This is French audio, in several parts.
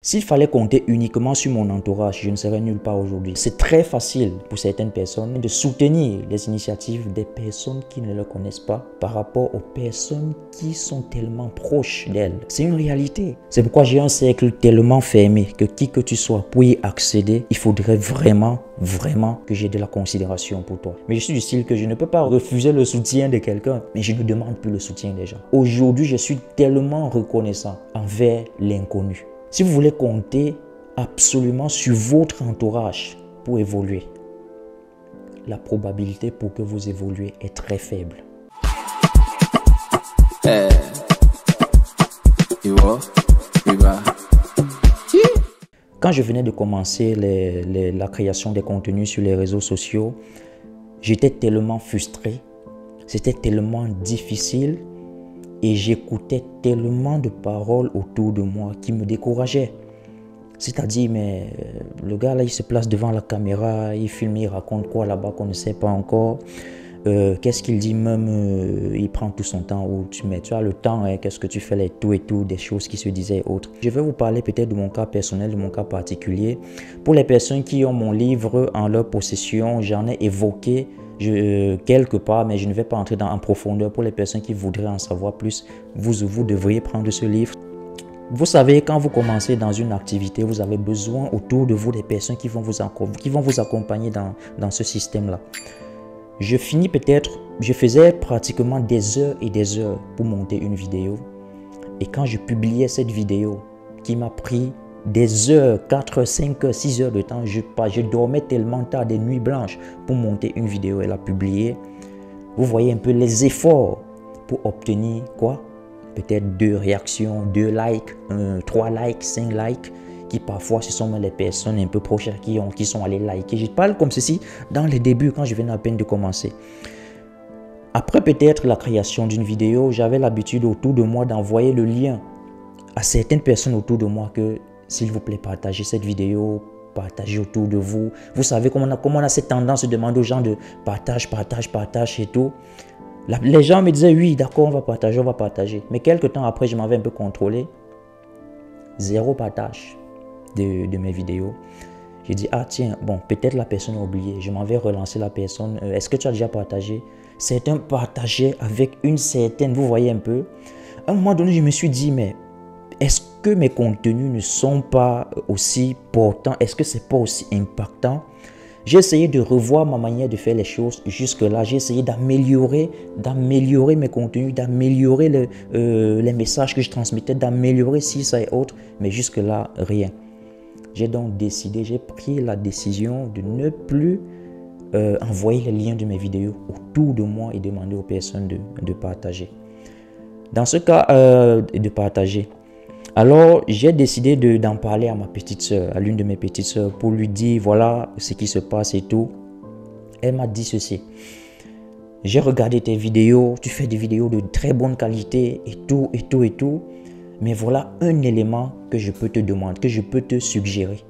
S'il fallait compter uniquement sur mon entourage, je ne serais nulle part aujourd'hui. C'est très facile pour certaines personnes de soutenir les initiatives des personnes qui ne le connaissent pas par rapport aux personnes qui sont tellement proches d'elles. C'est une réalité. C'est pourquoi j'ai un cercle tellement fermé que qui que tu sois, pour y accéder, il faudrait vraiment que j'ai de la considération pour toi. Mais je suis du style que je ne peux pas refuser le soutien de quelqu'un, mais je ne demande plus le soutien des gens. Aujourd'hui, je suis tellement reconnaissant envers l'inconnu. Si vous voulez compter absolument sur votre entourage pour évoluer, la probabilité pour que vous évoluez est très faible. Quand je venais de commencer la création des contenus sur les réseaux sociaux, j'étais tellement frustré, c'était tellement difficile. Et j'écoutais tellement de paroles autour de moi qui me décourageaient. C'est-à-dire, mais le gars là, il se place devant la caméra, il filme, il raconte quoi là-bas qu'on ne sait pas encore. Qu'est-ce qu'il dit même, il prend tout son temps. Ou tu as le temps, hein, qu'est-ce que tu fais, les tout et tout, des choses qui se disaient et autres. Je vais vous parler peut-être de mon cas personnel, de mon cas particulier. Pour les personnes qui ont mon livre en leur possession, j'en ai évoqué quelque part, mais je ne vais pas entrer en profondeur. Pour les personnes qui voudraient en savoir plus, vous devriez prendre ce livre. Vous savez, quand vous commencez dans une activité, vous avez besoin autour de vous des personnes qui vont vous accompagner dans ce système-là. Je faisais pratiquement des heures et des heures pour monter une vidéo. Et quand je publiais cette vidéo, qui m'a pris des heures, 4, 5, 6 heures de temps, je dormais tellement tard, des nuits blanches pour monter une vidéo et la publier. Vous voyez un peu les efforts pour obtenir quoi? Peut-être 2 réactions, 2 likes, 3 likes, 5 likes, qui parfois ce sont les personnes un peu proches qui sont allées liker. Je parle comme ceci dans les débuts quand je venais à peine de commencer. Après peut-être la création d'une vidéo, j'avais l'habitude autour de moi d'envoyer le lien à certaines personnes autour de moi que s'il vous plaît, partagez cette vidéo, partagez autour de vous. Vous savez comment on a cette tendance de demander aux gens de partage et tout. Les gens me disaient oui, d'accord, on va partager. Mais quelques temps après, je m'avais un peu contrôlé. 0 partage de mes vidéos. J'ai dit, ah tiens, bon, peut-être la personne a oublié. Je m'en vais relancer la personne. Est-ce que tu as déjà partagé? Certains partageaient avec une certaine, vous voyez un peu. À un moment donné, je me suis dit, mais est-ce que mes contenus ne sont pas aussi portants? Est-ce que c'est pas aussi impactant? J'ai essayé de revoir ma manière de faire les choses. Jusque-là, j'ai essayé d'améliorer mes contenus, d'améliorer les messages que je transmettais, d'améliorer ci, ça et autre. Mais jusque-là, rien. J'ai donc décidé, j'ai pris la décision de ne plus envoyer les liens de mes vidéos autour de moi et demander aux personnes de partager. Dans ce cas, de partager. Alors, j'ai décidé d'en parler à ma petite soeur, à l'une de mes petites soeurs, pour lui dire, voilà ce qui se passe et tout. Elle m'a dit ceci. J'ai regardé tes vidéos, tu fais des vidéos de très bonne qualité et tout. Mais voilà un élément que je peux te demander, que je peux te suggérer.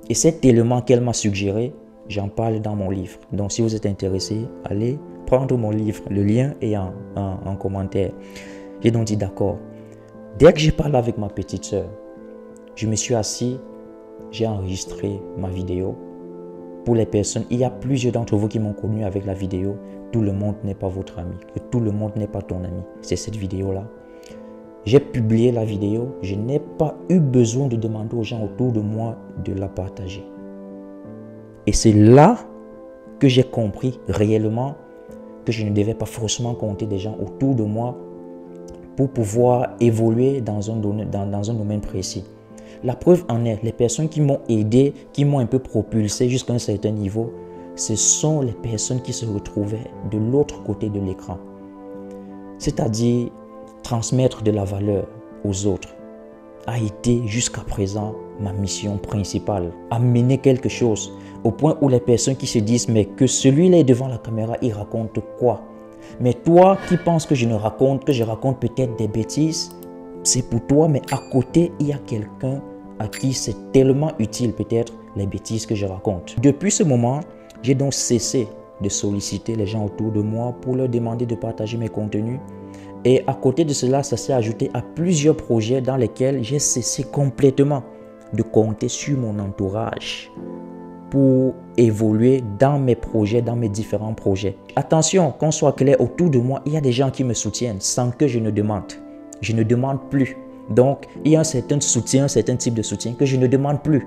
Et cet élément qu'elle m'a suggéré, j'en parle dans mon livre. Donc, si vous êtes intéressé, allez prendre mon livre. Le lien est en commentaire. J'ai donc dit d'accord. Dès que j'ai parlé avec ma petite soeur, je me suis assis, j'ai enregistré ma vidéo. Pour les personnes, il y a plusieurs d'entre vous qui m'ont connu avec la vidéo. Tout le monde n'est pas votre ami, que tout le monde n'est pas ton ami. C'est cette vidéo-là. J'ai publié la vidéo, je n'ai pas eu besoin de demander aux gens autour de moi de la partager. Et c'est là que j'ai compris réellement que je ne devais pas forcément compter des gens autour de moi pour pouvoir évoluer dans un domaine précis. La preuve en est, les personnes qui m'ont aidé, qui m'ont un peu propulsé jusqu'à un certain niveau, ce sont les personnes qui se retrouvaient de l'autre côté de l'écran. C'est-à-dire, transmettre de la valeur aux autres a été jusqu'à présent ma mission principale. Amener quelque chose au point où les personnes qui se disent, mais que celui-là est devant la caméra, il raconte quoi? Mais toi qui penses que je raconte peut-être des bêtises, c'est pour toi, mais à côté, il y a quelqu'un à qui c'est tellement utile peut-être les bêtises que je raconte. Depuis ce moment, j'ai donc cessé de solliciter les gens autour de moi pour leur demander de partager mes contenus. Et à côté de cela, ça s'est ajouté à plusieurs projets dans lesquels j'ai cessé complètement de compter sur mon entourage pour évoluer dans mes projets, dans mes différents projets. Attention, qu'on soit clair, autour de moi, il y a des gens qui me soutiennent sans que je ne demande. Je ne demande plus. Donc, il y a un certain soutien, un certain type de soutien que je ne demande plus.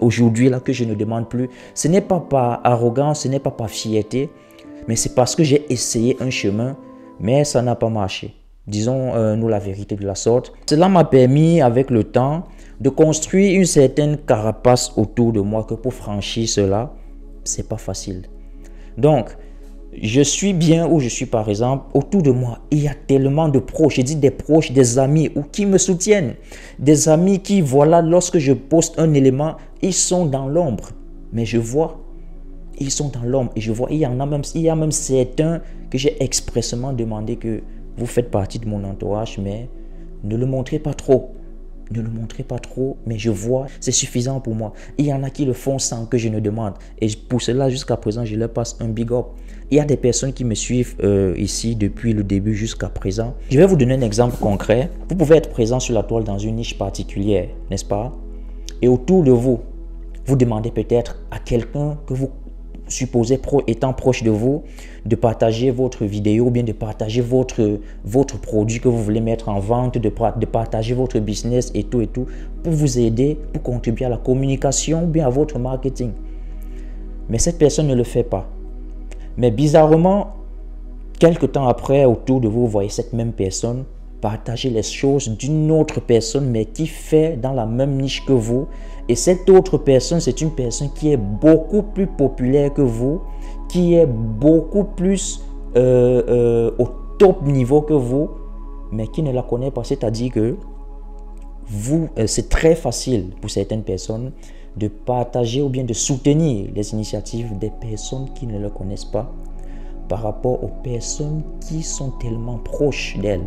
Aujourd'hui, là, que je ne demande plus. Ce n'est pas par arrogance, ce n'est pas par fierté, mais c'est parce que j'ai essayé un chemin, mais ça n'a pas marché. Disons-nous la vérité de la sorte. Cela m'a permis, avec le temps, de construire une certaine carapace autour de moi que pour franchir cela, c'est pas facile. Donc, je suis bien où je suis par exemple, autour de moi, il y a tellement de proches, je dis des proches, des amis ou qui me soutiennent. Des amis qui, voilà, lorsque je poste un élément, ils sont dans l'ombre. Mais je vois, ils sont dans l'ombre et je vois, il y a même certains que j'ai expressément demandé que vous faites partie de mon entourage, mais ne le montrez pas trop. Ne le montrez pas trop, mais je vois, c'est suffisant pour moi. Il y en a qui le font sans que je ne demande. Et pour cela, jusqu'à présent, je leur passe un big up. Il y a des personnes qui me suivent ici depuis le début jusqu'à présent. Je vais vous donner un exemple concret. Vous pouvez être présent sur la toile dans une niche particulière, n'est-ce pas? Et autour de vous, vous demandez peut-être à quelqu'un que vous supposez étant proche de vous, de partager votre vidéo ou bien de partager votre produit que vous voulez mettre en vente, de partager votre business et tout, pour vous aider, pour contribuer à la communication ou bien à votre marketing. Mais cette personne ne le fait pas. Mais bizarrement, quelque temps après, autour de vous, vous voyez cette même personne partager les choses d'une autre personne, mais qui fait dans la même niche que vous. Et cette autre personne, c'est une personne qui est beaucoup plus populaire que vous, qui est beaucoup plus au top niveau que vous, mais qui ne la connaît pas. C'est-à-dire que c'est très facile pour certaines personnes de partager ou bien de soutenir les initiatives des personnes qui ne le connaissent pas par rapport aux personnes qui sont tellement proches d'elles.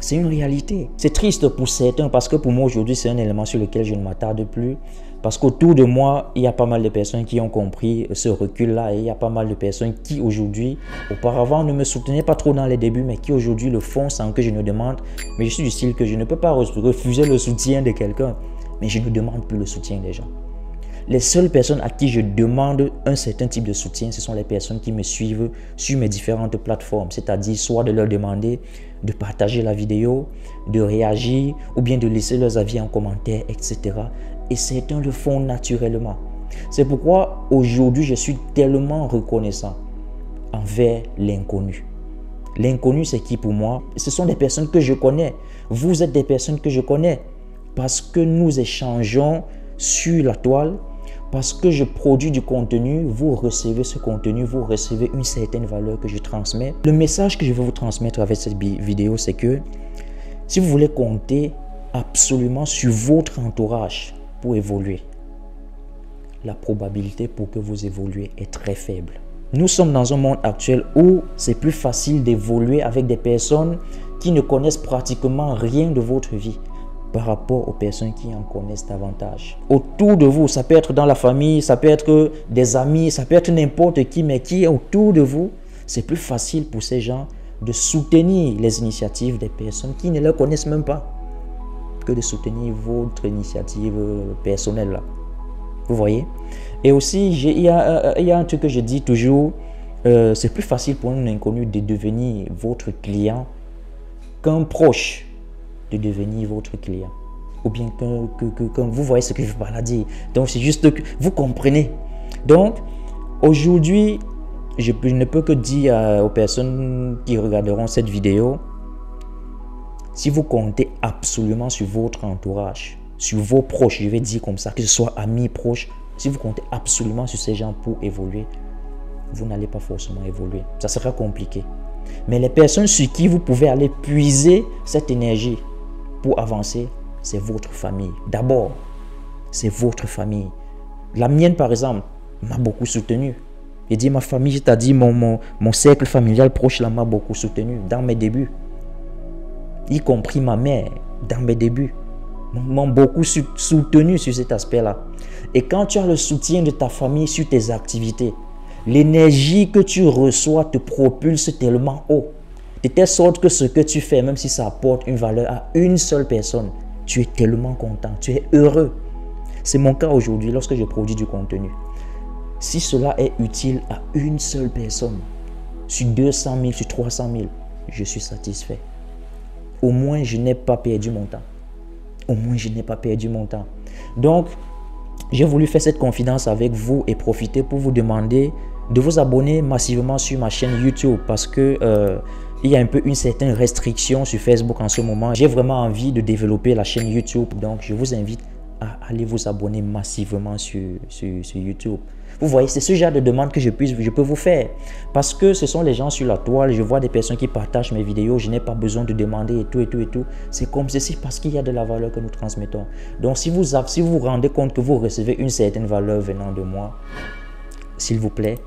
C'est une réalité. C'est triste pour certains parce que pour moi aujourd'hui, c'est un élément sur lequel je ne m'attarde plus. Parce qu'autour de moi, il y a pas mal de personnes qui ont compris ce recul-là et il y a pas mal de personnes qui aujourd'hui, auparavant, ne me soutenaient pas trop dans les débuts, mais qui aujourd'hui le font sans que je ne demande. Mais je suis du style que je ne peux pas refuser le soutien de quelqu'un, mais je ne demande plus le soutien des gens. Les seules personnes à qui je demande un certain type de soutien, ce sont les personnes qui me suivent sur mes différentes plateformes. C'est-à-dire soit de leur demander de partager la vidéo, de réagir ou bien de laisser leurs avis en commentaire, etc. Et certains le font naturellement. C'est pourquoi aujourd'hui, je suis tellement reconnaissant envers l'inconnu. L'inconnu, c'est qui pour moi? Ce sont des personnes que je connais. Vous êtes des personnes que je connais parce que nous échangeons sur la toile. Parce que je produis du contenu, vous recevez ce contenu, vous recevez une certaine valeur que je transmets. Le message que je veux vous transmettre avec cette vidéo, c'est que si vous voulez compter absolument sur votre entourage pour évoluer, la probabilité pour que vous évoluez est très faible. Nous sommes dans un monde actuel où c'est plus facile d'évoluer avec des personnes qui ne connaissent pratiquement rien de votre vie par rapport aux personnes qui en connaissent davantage. Autour de vous, ça peut être dans la famille, ça peut être des amis, ça peut être n'importe qui, mais qui est autour de vous, c'est plus facile pour ces gens de soutenir les initiatives des personnes qui ne les connaissent même pas que de soutenir votre initiative personnelle là. Vous voyez? Et aussi, il y a un truc que je dis toujours, c'est plus facile pour un inconnu de devenir votre client qu'un proche de devenir votre client. Ou bien que vous voyez ce que je veux par là dire. Donc, c'est juste que vous comprenez. Donc, aujourd'hui, je ne peux que dire aux personnes qui regarderont cette vidéo, si vous comptez absolument sur votre entourage, sur vos proches, je vais dire comme ça, que ce soit amis, proches, si vous comptez absolument sur ces gens pour évoluer, vous n'allez pas forcément évoluer. Ça sera compliqué. Mais les personnes sur qui vous pouvez aller puiser cette énergie pour avancer, c'est votre famille. D'abord, c'est votre famille. La mienne, par exemple, m'a beaucoup soutenu. J'ai dit ma famille, c'est-à-dire mon cercle familial proche, là, m'a beaucoup soutenu dans mes débuts. Y compris ma mère, dans mes débuts, m'ont beaucoup soutenu sur cet aspect-là. Et quand tu as le soutien de ta famille sur tes activités, l'énergie que tu reçois te propulse tellement haut. De telle sorte que ce que tu fais, même si ça apporte une valeur à une seule personne, Tu es tellement content, tu es heureux. C'est mon cas aujourd'hui lorsque je produis du contenu. Si cela est utile à une seule personne, sur 200 000, sur 300 000, je suis satisfait. Au moins, je n'ai pas perdu mon temps. Au moins, je n'ai pas perdu mon temps. Donc, j'ai voulu faire cette confidence avec vous et profiter pour vous demander de vous abonner massivement sur ma chaîne YouTube parce que il y a un peu une certaine restriction sur Facebook en ce moment. J'ai vraiment envie de développer la chaîne YouTube. Donc, je vous invite à aller vous abonner massivement sur YouTube. Vous voyez, c'est ce genre de demande que je peux vous faire. Parce que ce sont les gens sur la toile, je vois des personnes qui partagent mes vidéos, je n'ai pas besoin de demander et tout et tout et tout. C'est comme ceci parce qu'il y a de la valeur que nous transmettons. Donc, si vous vous rendez compte que vous recevez une certaine valeur venant de moi, s'il vous plaît,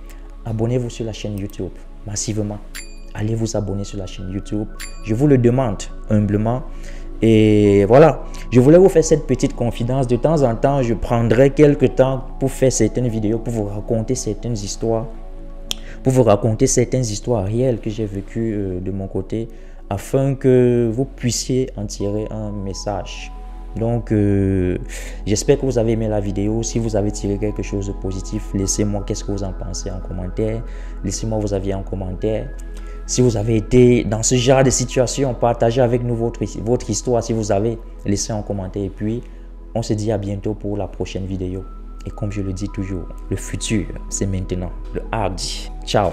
abonnez-vous sur la chaîne YouTube massivement. Allez vous abonner sur la chaîne YouTube. Je vous le demande humblement. Et voilà, je voulais vous faire cette petite confidence. De temps en temps, je prendrai quelques temps pour faire certaines vidéos, pour vous raconter certaines histoires, réelles que j'ai vécues de mon côté, afin que vous puissiez en tirer un message. Donc, j'espère que vous avez aimé la vidéo. Si vous avez tiré quelque chose de positif, laissez-moi qu'est-ce que vous en pensez en commentaire. Laissez-moi vos avis en commentaire. Si vous avez été dans ce genre de situation, partagez avec nous votre histoire. Si vous avez, laissez en commentaire. Et puis, on se dit à bientôt pour la prochaine vidéo. Et comme je le dis toujours, le futur, c'est maintenant. Le hardi. Ciao.